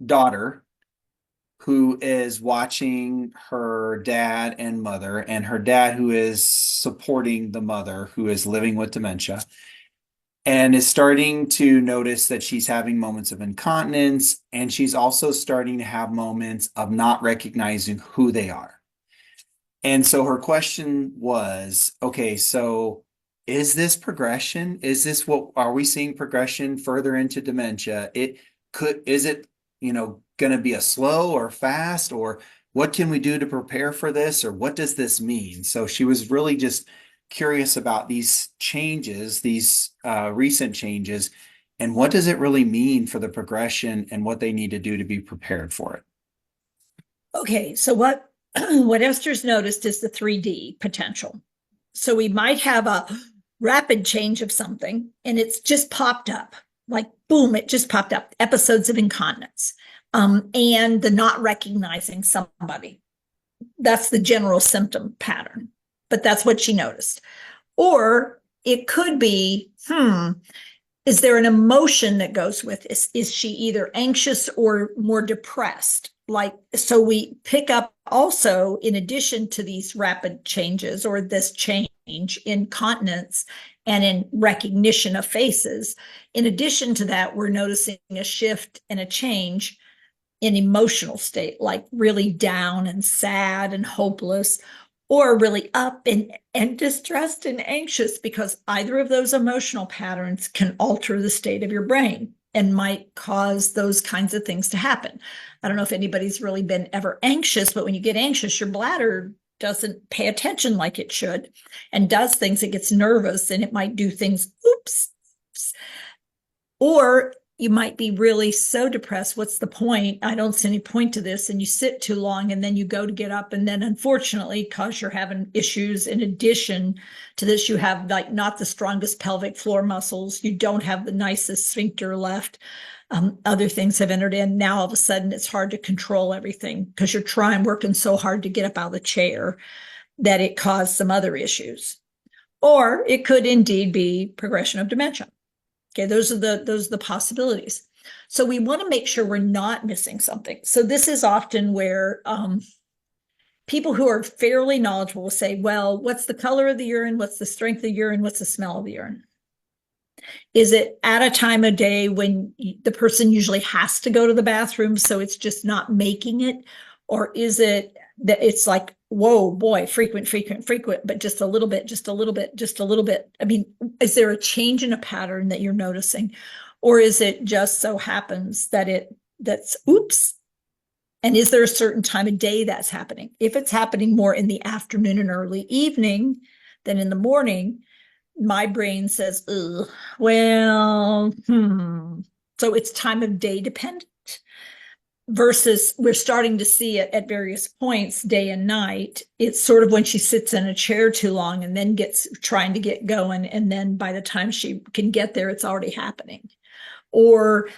daughter who is watching her dad and mother, and her dad who is supporting the mother who is living with dementia, and is starting to notice that she's having moments of incontinence, and she's also starting to have moments of not recognizing who they are. And so her question was, okay, so is this progression? Is this what are we seeing progression further into dementia? Is it, going to be a slow or fast, or what can we do to prepare for this, or what does this mean? So she was really just curious about these changes, these recent changes, and what does it really mean for the progression and what they need to do to be prepared for it. Okay, so what what Esther's noticed is the 3D potential. So we might have a rapid change of something and it's just popped up, like boom, it just popped up. Episodes of incontinence, and the not recognizing somebody. That's the general symptom pattern, but that's what she noticed. Or it could be, is there an emotion that goes with this? Is she either anxious or more depressed? Like, so we pick up also, in addition to these rapid changes or this change in continence and in recognition of faces, in addition to that, we're noticing a shift and a change in emotional state, like really down and sad and hopeless, or really up and distressed and anxious, because either of those emotional patterns can alter the state of your brain and might cause those kinds of things to happen. I don't know if anybody's really been ever anxious, but when you get anxious, your bladder doesn't pay attention like it should and does things. It gets nervous and it might do things, oops. Or you might be really so depressed. What's the point? I don't see any point to this. And you sit too long and then you go to get up. And then unfortunately, because you're having issues, in addition to this, you have like not the strongest pelvic floor muscles. You don't have the nicest sphincter left. Other things have entered in. Now all of a sudden it's hard to control everything because you're working so hard to get up out of the chair that it caused some other issues. Or it could indeed be progression of dementia. Okay, those are the possibilities. So we want to make sure we're not missing something. So this is often where people who are fairly knowledgeable will say, well, what's the color of the urine? What's the strength of the urine? What's the smell of the urine? Is it at a time of day when the person usually has to go to the bathroom, so it's just not making it? Or is it that it's like, whoa, boy, frequent, but just a little bit, just a little bit, just a little bit? I mean, is there a change in a pattern that you're noticing? Or is it just so happens that that's oops? And is there a certain time of day that's happening? If it's happening more in the afternoon and early evening than in the morning, my brain says, ugh, well, So it's time of day dependent, versus we're starting to see it at various points, day and night. It's sort of when she sits in a chair too long and then gets trying to get going. And then by the time she can get there, it's already happening. Or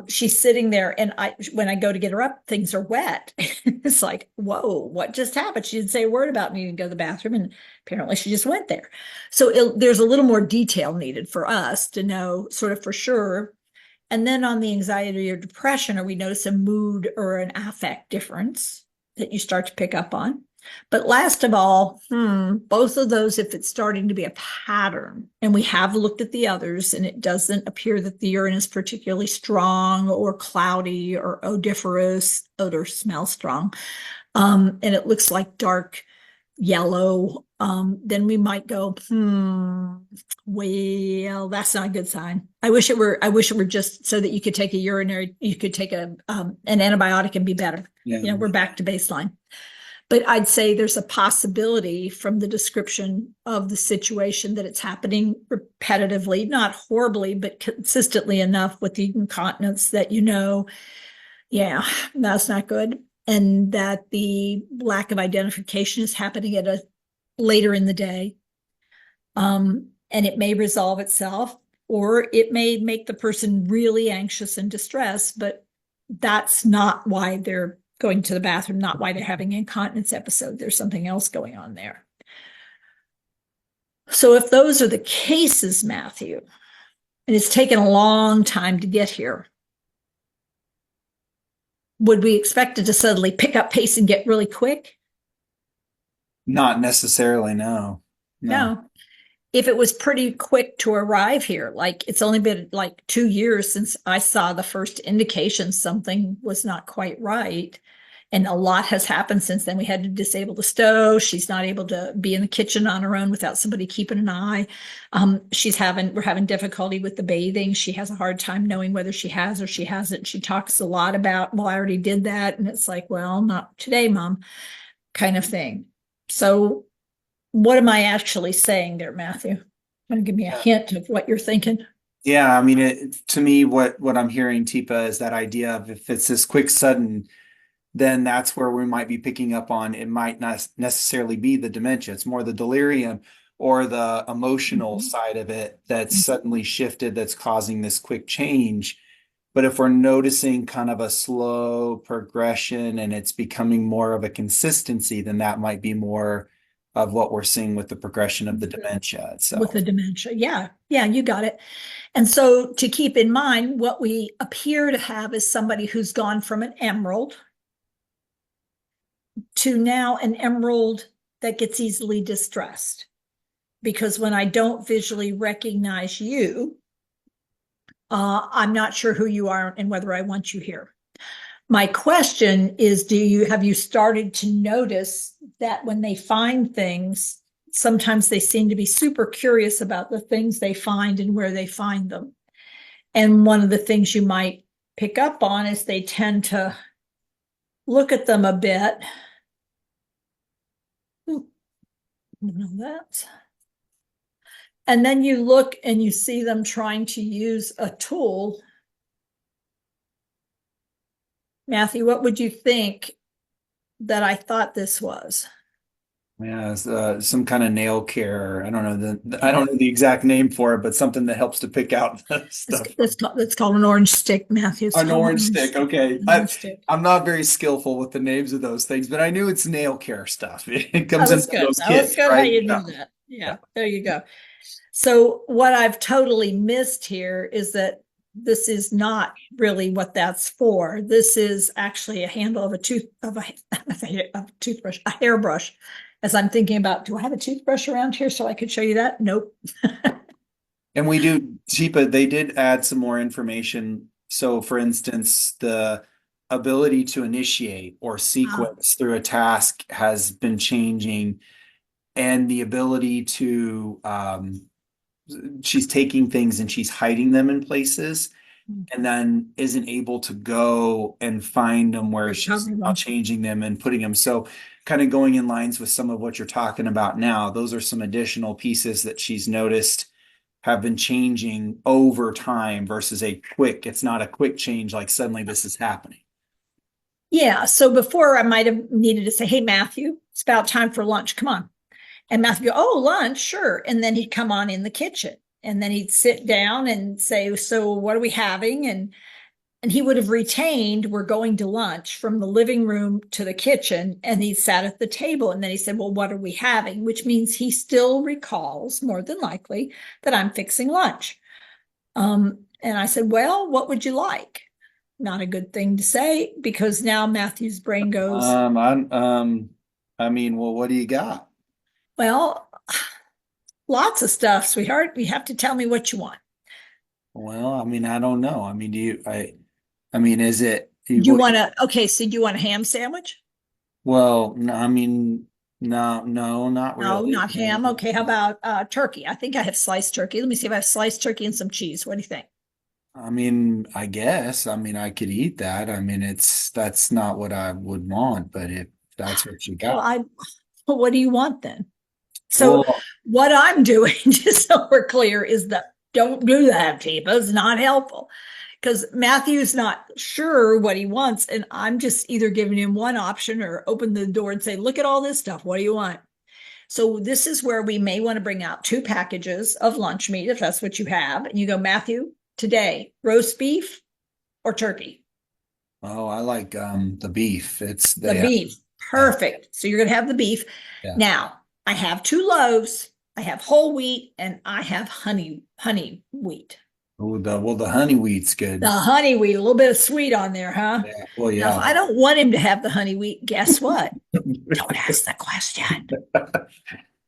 she's sitting there and when I go to get her up, things are wet. It's like, whoa, what just happened? She didn't say a word about needing to go to the bathroom, and apparently she just went there. So there's a little more detail needed for us to know sort of for sure. And then on the anxiety or depression, or we notice a mood or an affect difference that you start to pick up on. But last of all, both of those, if it's starting to be a pattern, and we have looked at the others, and it doesn't appear that the urine is particularly strong or cloudy or odoriferous, odor smells strong, and it looks like dark yellow, then we might go, well, that's not a good sign. I wish it were just so that you could take an antibiotic and be better. Yeah. We're back to baseline. But I'd say there's a possibility from the description of the situation that it's happening repetitively, not horribly, but consistently enough with the incontinence that yeah, that's not good. And that the lack of identification is happening at a later in the day. And it may resolve itself, or it may make the person really anxious and distressed, but that's not why they're going to the bathroom, not why they're having an incontinence episode. There's something else going on there. So if those are the cases, Matthew, and it's taken a long time to get here, would we expect it to suddenly pick up pace and get really quick? Not necessarily, no. No. No. If it was pretty quick to arrive here, like it's only been like 2 years since I saw the first indication something was not quite right. And a lot has happened since then. We had to disable the stove. She's not able to be in the kitchen on her own without somebody keeping an eye. We're having difficulty with the bathing. She has a hard time knowing whether she has or she hasn't. She talks a lot about, well, I already did that. And it's like, well, not today, mom, kind of thing. So what am I actually saying there, Matthew? Want to give me a hint of what you're thinking? Yeah, I mean, to me, what I'm hearing, Teepa, is that idea of if it's this quick, sudden, then that's where we might be picking up on it might not necessarily be the dementia. It's more the delirium or the emotional Mhm. side of it that's suddenly shifted that's causing this quick change. But if we're noticing kind of a slow progression and it's becoming more of a consistency, then that might be more of what we're seeing with the progression of the dementia With itself. the dementia. Yeah, yeah, you got it. And so to keep in mind, what we appear to have is somebody who's gone from an emerald to now an emerald that gets easily distressed. Because when I don't visually recognize you, I'm not sure who you are and whether I want you here. My question is, have you started to notice that when they find things, sometimes they seem to be super curious about the things they find and where they find them. And one of the things you might pick up on is they tend to look at them a bit. Know that. And then you look and you see them trying to use a tool. Matthew, what would you think that I thought this was? Yeah, it's, some kind of nail care. I don't know I Yeah. don't know the exact name for it, but something that helps to pick out the It's, stuff. it's called an orange stick, Matthew. It's An called an orange orange stick. stick. Okay. An orange stick. I'm not very skillful with the names of those things, but I knew it's nail care stuff. It That comes in was one of good. those That was kits, good how right? you Yeah. knew that. Yeah. Yeah, there you go. So what I've totally missed here is that this is not really what that's for. This is actually a handle of a toothbrush, a hairbrush. As I'm thinking about, do I have a toothbrush around here so I could show you that? Nope. And we do, Teepa, they did add some more information. So for instance, the ability to initiate or Ah, sequence through a task has been changing, and the ability to she's taking things and she's hiding them in places and then isn't able to go and find them where she's recover now them. changing them and putting them. So kind of going in lines with some of what you're talking about now, those are some additional pieces that she's noticed have been changing over time versus it's not a quick change like suddenly this is happening. Yeah. So before I might have needed to say, hey, Matthew, it's about time for lunch. Come on. And Matthew go, oh, lunch, sure. And then he'd come on in the kitchen and then he'd sit down and say, so what are we having? And he would have retained, we're going to lunch from the living room to the kitchen. And he sat at the table. And then he said, well, what are we having? Which means he still recalls, more than likely, that I'm fixing lunch. And I said, well, what would you like? Not a good thing to say because now Matthew's brain goes, I mean, well, what do you got? well, lots of stuff, sweetheart. You have to tell me what you want. Well, I mean, I don't know. I mean, I mean, is it, Do you want to, okay, so do you want a ham sandwich? well, no, I mean, no, not No, really. not ham. Okay, how about turkey? I think I have sliced turkey. Let me see if I have sliced turkey and some cheese. What do you think? I mean, I guess, I mean, I could eat that. I mean, that's not what I would want, but if that's what you Well, got. what do you want then? So Well, what I'm doing, just so we're clear, is that don't do that, Teepa. It's not helpful because Matthew's not sure what he wants, and I'm just either giving him one option or open the door and say, "Look at all this stuff. What do you want?" So this is where we may want to bring out two packages of lunch meat if that's what you have, and you go, Matthew, today roast beef or turkey. oh, I like the beef. It's The they have, beef. yeah, Perfect. So you're going to have the beef. yeah. Now, I have two loaves. I have whole wheat and I have honey wheat. Oh, the honey wheat's The good. honey wheat, a little bit of sweet on there, huh? Yeah. Well, Now, if yeah. I don't want him to have the honey wheat, guess what? Don't ask the question.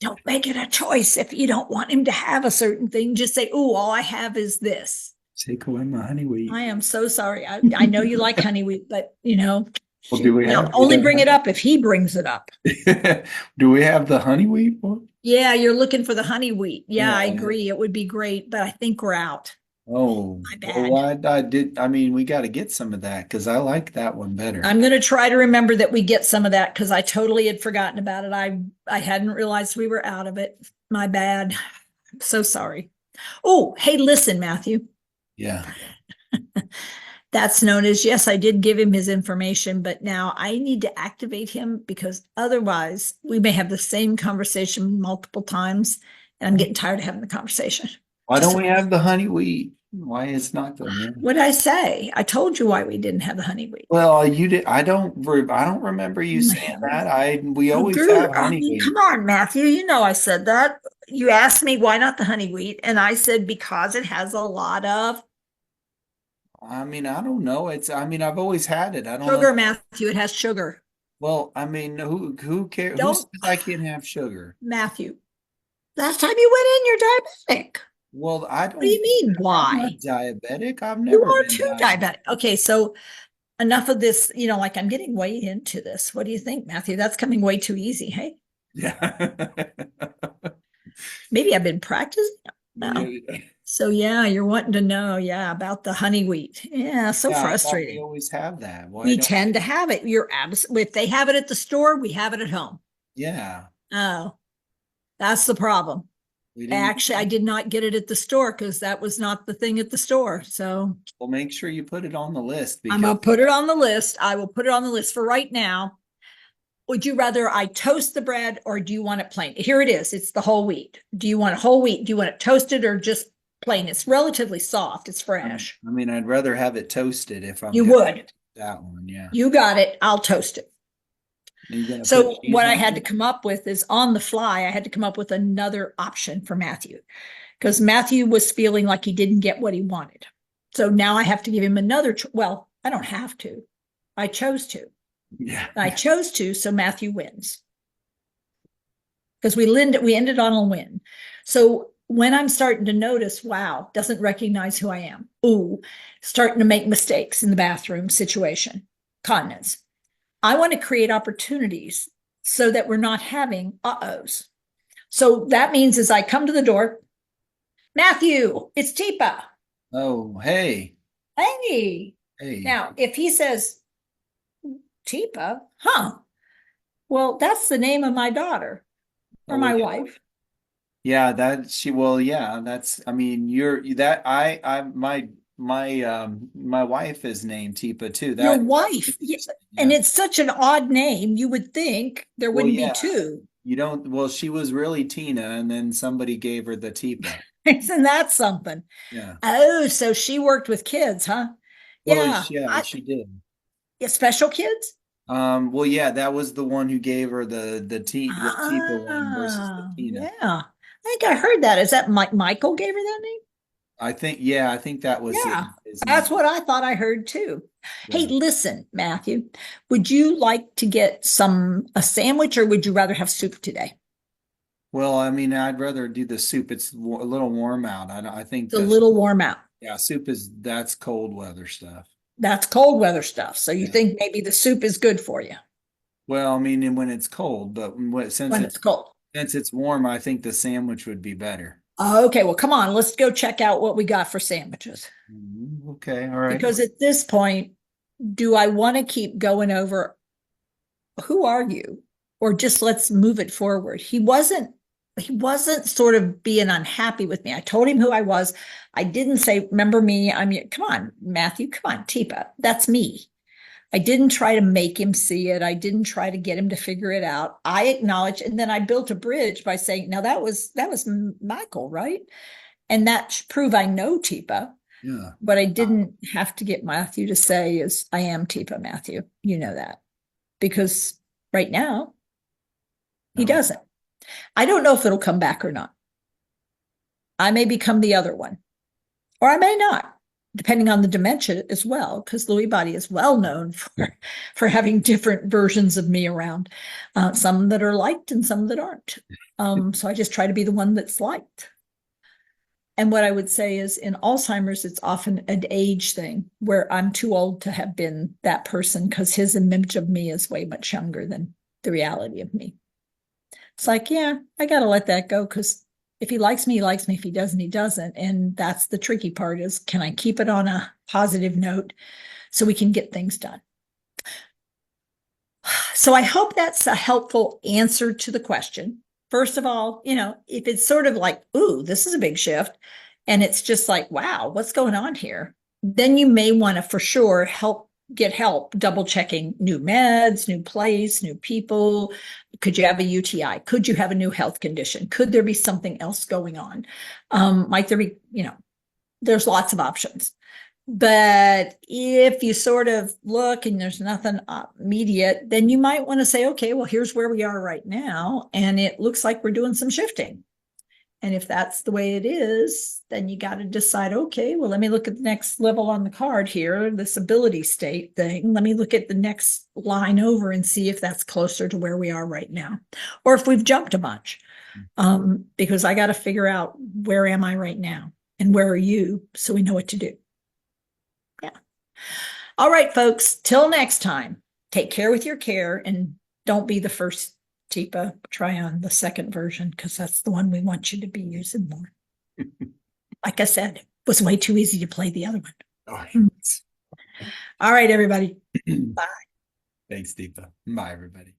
Don't make it a choice. If you don't want him to have a certain thing, just say, "Oh, all I have is this." Take away my honey wheat. I am so sorry. I know you like honey wheat, but Well, do shoot. we Now have only the bring it up if he brings it up. do we have the honey wheat one? Yeah, you're looking for the honey wheat. Yeah, Yeah. I agree. It would be great, but I think we're out. Oh, My well, bad. I did. I mean, we got to get some of that because I like that one better. I'm going to try to remember that we get some of that because I totally had forgotten about it. I hadn't realized we were out of it. My bad. I'm so sorry. Oh, hey, listen, Matthew. Yeah. That's known as, yes, I did give him his information, but now I need to activate him because otherwise we may have the same conversation multiple times. And I'm getting tired of having the conversation. Why don't Just we have the honey wheat? Why it's not the yeah. what did I say? I told you why we didn't have the honey wheat. Well, you did. I don't remember you Oh my saying that. heavens. We Oh, always girl, have I honey mean, come wheat. on, Matthew. You know I said that. You asked me why not the honey wheat, and I said because it has a lot of I mean, I don't know. I mean, I've always had it. I don't know. sugar, Matthew. It has sugar. Well, I mean, who cares? Who Don't, says I can't have sugar? Matthew. Last time you went in, you're diabetic. Well, I What do you don't. mean, I'm not why? diabetic. I've You never are been too diabetic. diabetic. Okay, so enough of this, like I'm getting way into this. What do you think, Matthew? That's coming way too easy. Hey, Yeah. maybe I've been practicing. No. Yeah. So yeah, you're wanting to know, yeah, about the honey wheat. Yeah, so Yeah, I thought we frustrating. always have that. Why We don't tend to have it. If they have it at the store, we have it at home. Yeah, Oh, that's the problem. we didn't. Actually, I did not get it at the store because that was not the thing at the store. So Well, make sure you put it on the list I'm because gonna put it on the list. I will put it on the list for right now. Would you rather I toast the bread or do you want it plain? Here it is. It's the whole wheat. Do you want a whole wheat? Do you want it toasted or just plain? It's relatively soft. It's fresh. I mean, I'd rather have it toasted if I'm You gonna would. that one. Yeah. You got it. I'll toast it. Are you gonna put So cheese what I on had to it? come up with is on the fly, I had to come up with another option for Matthew because Matthew was feeling like he didn't get what he wanted. So now I have to give him another. Well, I don't have to. I chose to. Yeah. I chose to, so Matthew wins because we ended on a win. So when I'm starting to notice, wow, doesn't recognize who I am. Ooh, starting to make mistakes in the bathroom situation, continence. I want to create opportunities so that we're not having uh-ohs. So that means as I come to the door, Matthew, it's Teepa. Oh, hey, Hey. hey. Now, if he says Teepa, huh? Well, that's the name of my daughter or Oh, well, my yeah. wife. Yeah, that she. Well, yeah. That's. I mean, you're that. My wife is named Teepa too. Your That. wife. And Yeah. it's such an odd name. You would think there Well, wouldn't be yeah. two. You don't. Well, she was really Tina, and then somebody gave her the Teepa. Isn't that something? Yeah. Oh, so she worked with kids, huh? Well, Yeah. yeah, she did. Yeah, special kids? Well, yeah, that was the one who gave her the Teepa one versus the Ah, Tina. yeah. I think I heard that. Is that Michael gave her that name? I think that was Yeah, his that's name. what I thought I heard too. Hey, Yeah. listen, Matthew, would you like to get a sandwich or would you rather have soup today? Well, I mean, I'd rather do the soup. It's a little warm out. I think It's a little warm out. yeah, that's cold weather stuff. That's cold weather stuff. So you Yeah. think maybe the soup is good for you Well, I mean, and when it's cold, but when it's cold. since it's warm, I think the sandwich would be better. Okay, well, come on, let's go check out what we got for sandwiches. Okay, all right. Because at this point, do I want to keep going over who are you? Or just let's move it forward. He wasn't sort of being unhappy with me. I told him who I was. I didn't say, remember me? Come on, Matthew, come on, Teepa. That's me. I didn't try to make him see it. I didn't try to get him to figure it out. I acknowledged, and then I built a bridge by saying, now that was Michael, right? And that should prove I know Teepa. Yeah. What I didn't have to get Matthew to say is, I am Teepa, Matthew. You know that. Because right now, he No. doesn't. I don't know if it'll come back or not. I may become the other one. or I may not, depending on the dementia as well, because Lewy body is well known for having different versions of me around, some that are liked and some that aren't. So I just try to be the one that's liked. And what I would say is in Alzheimer's, it's often an age thing where I'm too old to have been that person because his image of me is way much younger than the reality of me. It's like, yeah, I got to let that go because if he likes me, he likes me. If he doesn't, he doesn't. And that's the tricky part is can I keep it on a positive note so we can get things done? So I hope that's a helpful answer to the question. First of all, if it's sort of like, ooh, this is a big shift, and it's just like, wow, what's going on here? Then you may want to for sure get help double checking new meds, new place, new people. Could you have a UTI? Could you have a new health condition? Could there be something else going on? Might there be, there's lots of options. But if you sort of look and there's nothing immediate, then you might want to say, okay, well, here's where we are right now. And it looks like we're doing some shifting. And if that's the way it is, then you got to decide, okay, well, let me look at the next level on the card here, this ability state thing. Let me look at the next line over and see if that's closer to where we are right now, or if we've jumped a bunch. Because I got to figure out where am I right now and where are you so we know what to do. Yeah. All right, folks, till next time, take care with your care and don't be the first Teepa. Try on the second version because that's the one we want you to be using more. Like I said, it was way too easy to play the other one. Oh, All right, everybody. Bye. Thanks, Deepa. Bye, everybody.